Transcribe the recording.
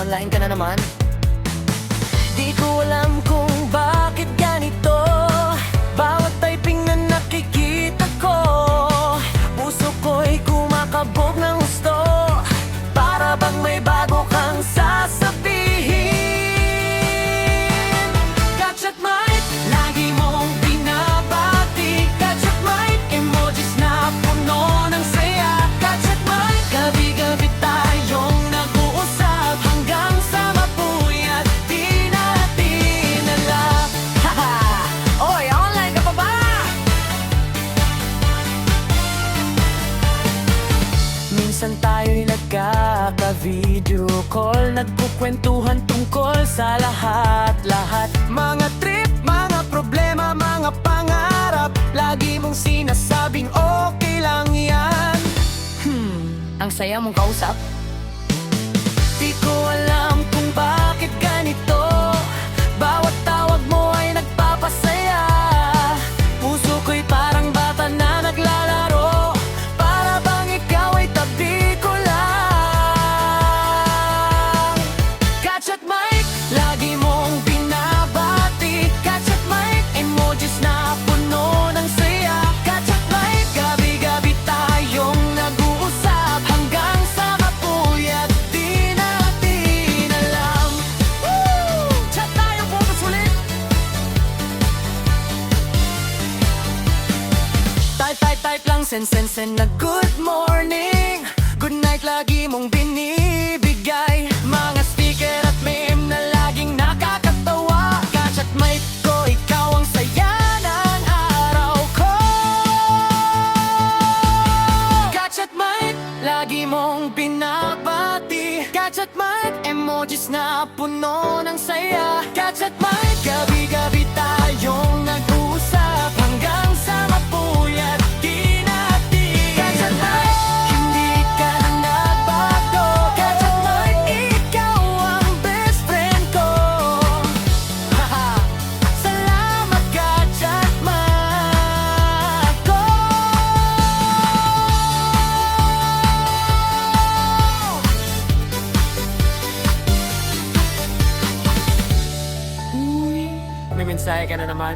online ka na naman. Di ko alam kung bakit ganito. Bawat typing na nakikita ko, puso ko'y kumakabog ng gusto. Para bang may bago kang sasabihin. Kachat mic, lagi mong binabati. Kachat mic, emojis na puno ng saya. Kachat mic, gabi-gabi tayong nag-uusap hanggang sa mapuyat di natin alam. Haha! Oy, online ka pa ba? Minsan tayo'y nagkaka-video call, nagkukwentuhan tungkol sa lahat-lahat. Mga trip, mga problema, mga pangarap, lagi mong sinasabing okay lang yan. Ang saya mong kausap. Di ko alam kung bakit ganito. Bawat tawag mo ay nagpapasaya. Puso ko'y parang bata na naglalaro. Para bang ikaw ay tabi ko lang. Kachat mic, lagi mong binabati. Kachat mic, emojis na puno ng saya. Kachat mic, gabi-gabi tayong nag-uusap hanggang sa mapuyat di natin alam. Woo! Chat tayo bukas ulit. Type lang, send na good morning. Good night lagi mong binibigay. Mga sticker at meme na laging nakakatawa. Kachat mic ko, ikaw ang saya ng araw ko. Kachat mic, lagi mong binabati. Kachat mic, emojis na puno ng saya. Kachat mic, gabi-gabi tayong nag-usap hanggang sa mapuyat di natin. Kachat mic, hindi ka na nagbago. Kachat mic, ikaw ang best friend ko. Haha, salamat Kachat mic ko. Uy, may mensahe ka na naman.